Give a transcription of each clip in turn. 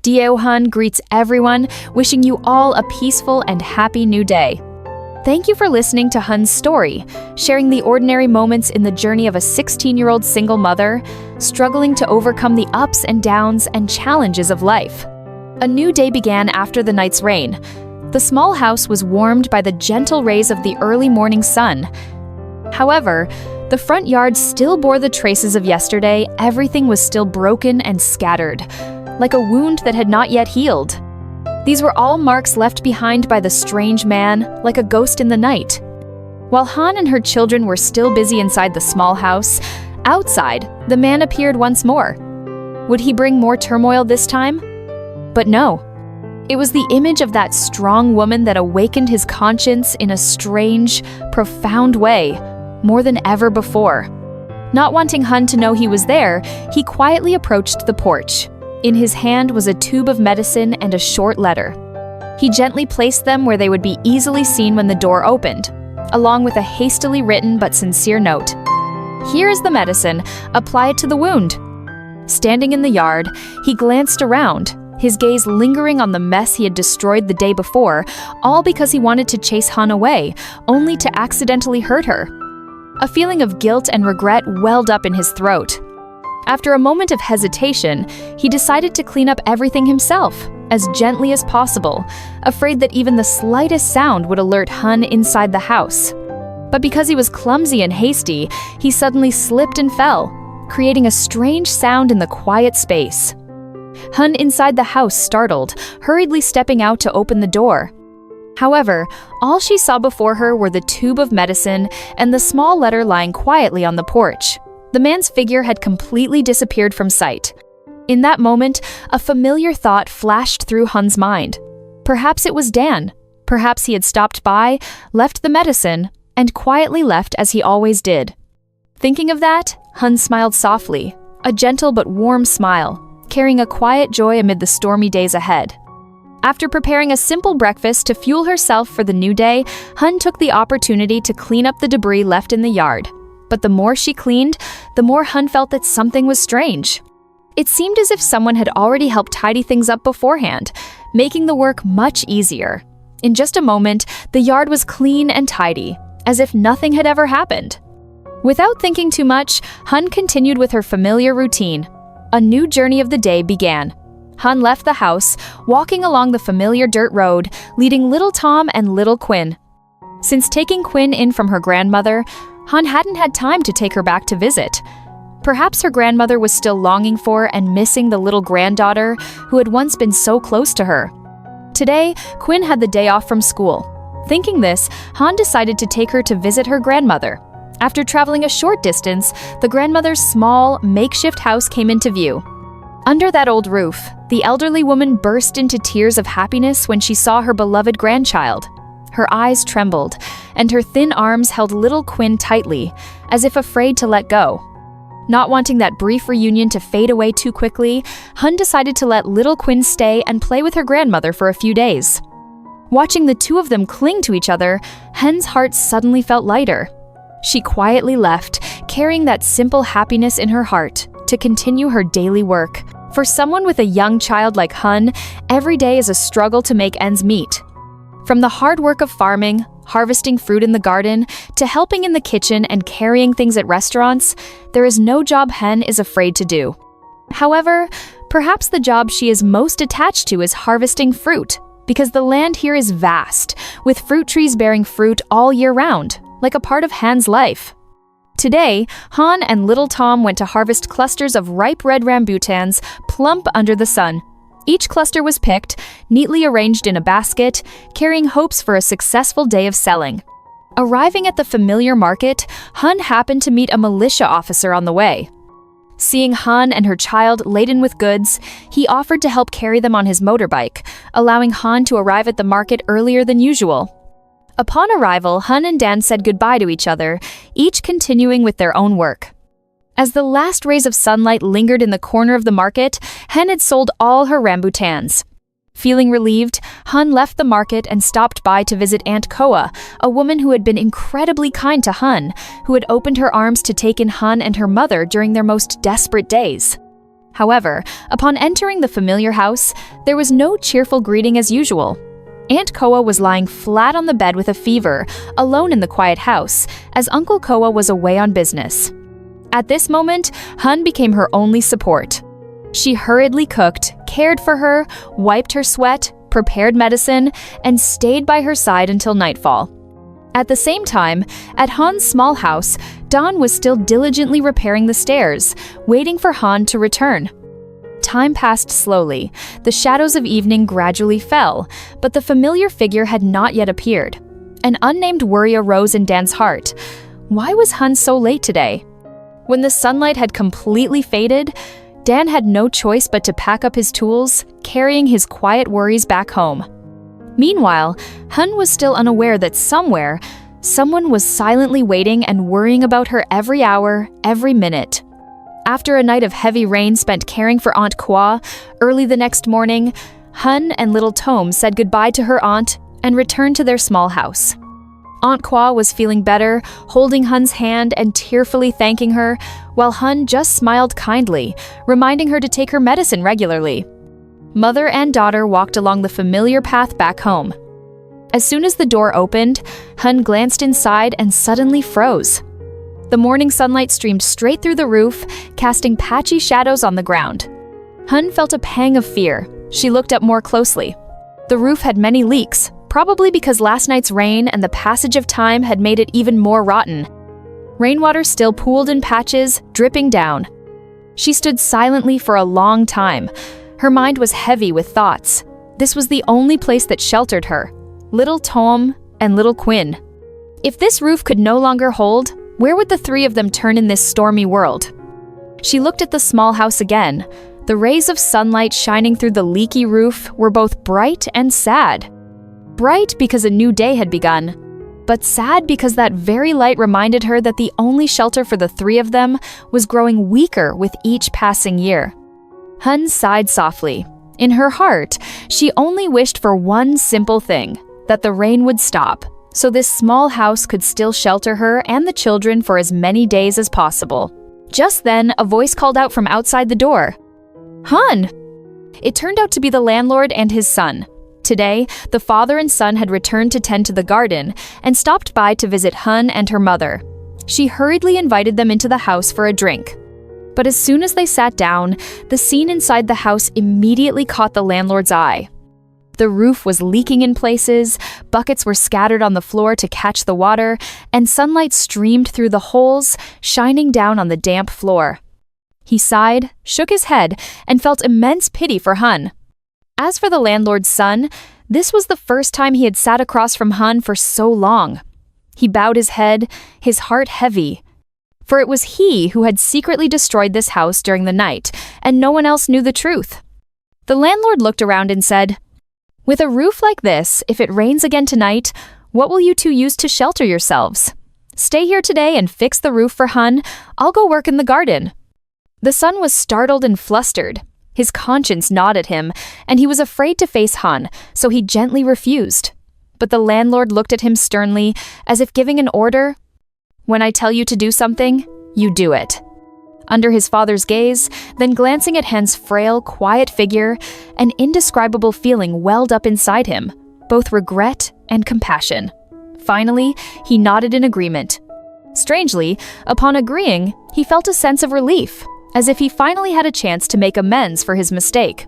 Dieu Han greets everyone, wishing you all a peaceful and happy new day. Thank you for listening to Han's story, sharing the ordinary moments in the journey of a 16-year-old single mother, struggling to overcome the ups and downs and challenges of life. A new day began after the night's rain. The small house was warmed by the gentle rays of the early morning sun. However, the front yard still bore the traces of yesterday. Everything was still broken and scattered, like a wound that had not yet healed. These were all marks left behind by the strange man, like a ghost in the night. While Han and her children were still busy inside the small house, outside, the man appeared once more. Would he bring more turmoil this time? But no. It was the image of that strong woman that awakened his conscience in a strange, profound way, more than ever before. Not wanting Han to know he was there, he quietly approached the porch. In his hand was a tube of medicine and a short letter. He gently placed them where they would be easily seen when the door opened, along with a hastily written but sincere note. "Here is the medicine. Apply it to the wound." Standing in the yard, he glanced around, his gaze lingering on the mess he had destroyed the day before, all because he wanted to chase Han away, only to accidentally hurt her. A feeling of guilt and regret welled up in his throat. After a moment of hesitation, he decided to clean up everything himself, as gently as possible, afraid that even the slightest sound would alert Han inside the house. But because he was clumsy and hasty, he suddenly slipped and fell, creating a strange sound in the quiet space. Han inside the house startled, hurriedly stepping out to open the door. However, all she saw before her were the tube of medicine and the small letter lying quietly on the porch. The man's figure had completely disappeared from sight. In that moment, a familiar thought flashed through Han's mind. Perhaps it was Dan. Perhaps he had stopped by, left the medicine, and quietly left as he always did. Thinking of that, Han smiled softly, a gentle but warm smile, carrying a quiet joy amid the stormy days ahead. After preparing a simple breakfast to fuel herself for the new day, Han took the opportunity to clean up the debris left in the yard. But the more she cleaned, the more Han felt that something was strange. It seemed as if someone had already helped tidy things up beforehand, making the work much easier. In just a moment, the yard was clean and tidy, as if nothing had ever happened. Without thinking too much, Han continued with her familiar routine. A new journey of the day began. Han left the house, walking along the familiar dirt road, leading little Tom and little Quinn. Since taking Quinn in from her grandmother, Han hadn't had time to take her back to visit. Perhaps her grandmother was still longing for and missing the little granddaughter who had once been so close to her. Today, Quinn had the day off from school. Thinking this, Han decided to take her to visit her grandmother. After traveling a short distance, the grandmother's small, makeshift house came into view. Under that old roof, the elderly woman burst into tears of happiness when she saw her beloved grandchild. Her eyes trembled, and her thin arms held little Quinn tightly, as if afraid to let go. Not wanting that brief reunion to fade away too quickly, Han decided to let little Quinn stay and play with her grandmother for a few days. Watching the two of them cling to each other, Han's heart suddenly felt lighter. She quietly left, carrying that simple happiness in her heart, to continue her daily work. For someone with a young child like Han, every day is a struggle to make ends meet. From the hard work of farming, harvesting fruit in the garden, to helping in the kitchen and carrying things at restaurants, there is no job Han is afraid to do. However, perhaps the job she is most attached to is harvesting fruit, because the land here is vast, with fruit trees bearing fruit all year round, like a part of Han's life. Today, Han and little Tom went to harvest clusters of ripe red rambutans plump under the sun. Each cluster was picked, neatly arranged in a basket, carrying hopes for a successful day of selling. Arriving at the familiar market, Han happened to meet a militia officer on the way. Seeing Han and her child laden with goods, he offered to help carry them on his motorbike, allowing Han to arrive at the market earlier than usual. Upon arrival, Han and Dan said goodbye to each other, each continuing with their own work. As the last rays of sunlight lingered in the corner of the market, Han had sold all her rambutans. Feeling relieved, Han left the market and stopped by to visit Aunt Koa, a woman who had been incredibly kind to Han, who had opened her arms to take in Han and her mother during their most desperate days. However, upon entering the familiar house, there was no cheerful greeting as usual. Aunt Koa was lying flat on the bed with a fever, alone in the quiet house, as Uncle Koa was away on business. At this moment, Han became her only support. She hurriedly cooked, cared for her, wiped her sweat, prepared medicine, and stayed by her side until nightfall. At the same time, at Han's small house, Don was still diligently repairing the stairs, waiting for Han to return. Time passed slowly. The shadows of evening gradually fell, but the familiar figure had not yet appeared. An unnamed worry arose in Dan's heart. Why was Han so late today? When the sunlight had completely faded, Dan had no choice but to pack up his tools, carrying his quiet worries back home. Meanwhile, Han was still unaware that somewhere, someone was silently waiting and worrying about her every hour, every minute. After a night of heavy rain spent caring for Aunt Kwa, early the next morning, Han and little Tom said goodbye to her aunt and returned to their small house. Aunt Kwa was feeling better, holding Han's hand and tearfully thanking her, while Han just smiled kindly, reminding her to take her medicine regularly. Mother and daughter walked along the familiar path back home. As soon as the door opened, Han glanced inside and suddenly froze. The morning sunlight streamed straight through the roof, casting patchy shadows on the ground. Han felt a pang of fear. She looked up more closely. The roof had many leaks, probably because last night's rain and the passage of time had made it even more rotten. Rainwater still pooled in patches, dripping down. She stood silently for a long time. Her mind was heavy with thoughts. This was the only place that sheltered her. Little Tom and little Quinn. If this roof could no longer hold, where would the three of them turn in this stormy world? She looked at the small house again. The rays of sunlight shining through the leaky roof were both bright and sad. Bright because a new day had begun, but sad because that very light reminded her that the only shelter for the three of them was growing weaker with each passing year. Han sighed softly. In her heart, she only wished for one simple thing, that the rain would stop, so this small house could still shelter her and the children for as many days as possible. Just then, a voice called out from outside the door. Han! It turned out to be the landlord and his son. Today, the father and son had returned to tend to the garden and stopped by to visit Han and her mother. She hurriedly invited them into the house for a drink. But as soon as they sat down, the scene inside the house immediately caught the landlord's eye. The roof was leaking in places, buckets were scattered on the floor to catch the water, and sunlight streamed through the holes, shining down on the damp floor. He sighed, shook his head, and felt immense pity for Han. As for the landlord's son, this was the first time he had sat across from Han for so long. He bowed his head, his heart heavy. For it was he who had secretly destroyed this house during the night, and no one else knew the truth. The landlord looked around and said, "With a roof like this, if it rains again tonight, what will you two use to shelter yourselves? Stay here today and fix the roof for Han. I'll go work in the garden." The son was startled and flustered. His conscience gnawed at him, and he was afraid to face Han, so he gently refused. But the landlord looked at him sternly, as if giving an order. "When I tell you to do something, you do it." Under his father's gaze, then glancing at Han's frail, quiet figure, an indescribable feeling welled up inside him, both regret and compassion. Finally, he nodded in agreement. Strangely, upon agreeing, he felt a sense of relief, as if he finally had a chance to make amends for his mistake.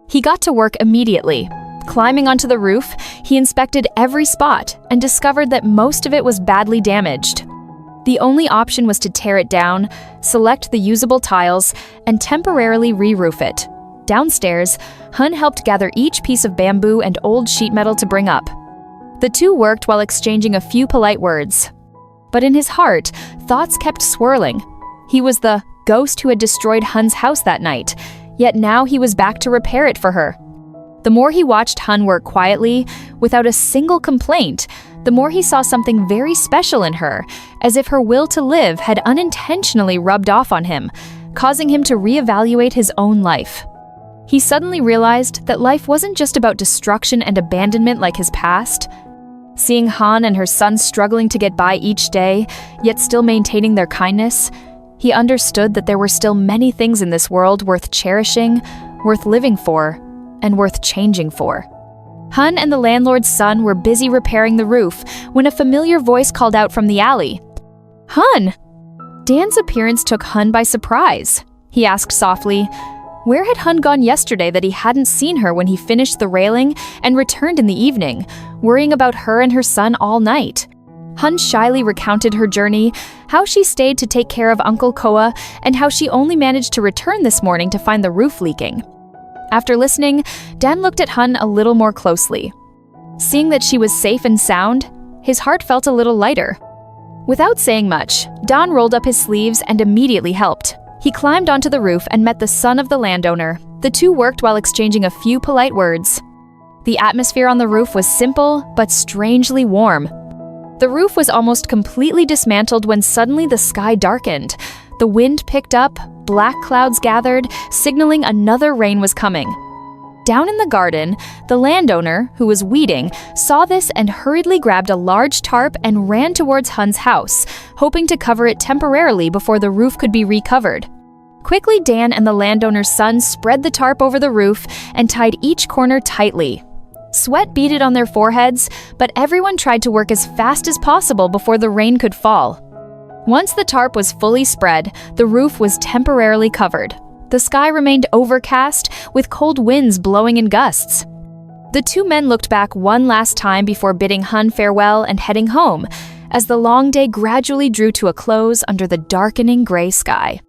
He got to work immediately. Climbing onto the roof, he inspected every spot and discovered that most of it was badly damaged. The only option was to tear it down, select the usable tiles, and temporarily re-roof it. Downstairs, Han helped gather each piece of bamboo and old sheet metal to bring up. The two worked while exchanging a few polite words. But in his heart, thoughts kept swirling. He was the ghost who had destroyed Han's house that night, yet now he was back to repair it for her. The more he watched Han work quietly, without a single complaint, the more he saw something very special in her, as if her will to live had unintentionally rubbed off on him, causing him to reevaluate his own life. He suddenly realized that life wasn't just about destruction and abandonment like his past. Seeing Han and her son struggling to get by each day, yet still maintaining their kindness, He understood that there were still many things in this world worth cherishing, worth living for, and worth changing for. Han and the landlord's son were busy repairing the roof when a familiar voice called out from the alley. "Han!" Dan's appearance took Han by surprise. He asked softly, where had Han gone yesterday that he hadn't seen her when he finished the railing and returned in the evening, worrying about her and her son all night? Han shyly recounted her journey, how she stayed to take care of Uncle Koa, and how she only managed to return this morning to find the roof leaking. After listening, Dan looked at Han a little more closely. Seeing that she was safe and sound, his heart felt a little lighter. Without saying much, Dan rolled up his sleeves and immediately helped. He climbed onto the roof and met the son of the landowner. The two worked while exchanging a few polite words. The atmosphere on the roof was simple, but strangely warm. The roof was almost completely dismantled when suddenly the sky darkened. The wind picked up, black clouds gathered, signaling another rain was coming. Down in the garden, the landowner, who was weeding, saw this and hurriedly grabbed a large tarp and ran towards Han's house, hoping to cover it temporarily before the roof could be recovered. Quickly, Dan and the landowner's son spread the tarp over the roof and tied each corner tightly. Sweat beaded on their foreheads, but everyone tried to work as fast as possible before the rain could fall. Once the tarp was fully spread, the roof was temporarily covered. The sky remained overcast, with cold winds blowing in gusts. The two men looked back one last time before bidding Han farewell and heading home, as the long day gradually drew to a close under the darkening gray sky.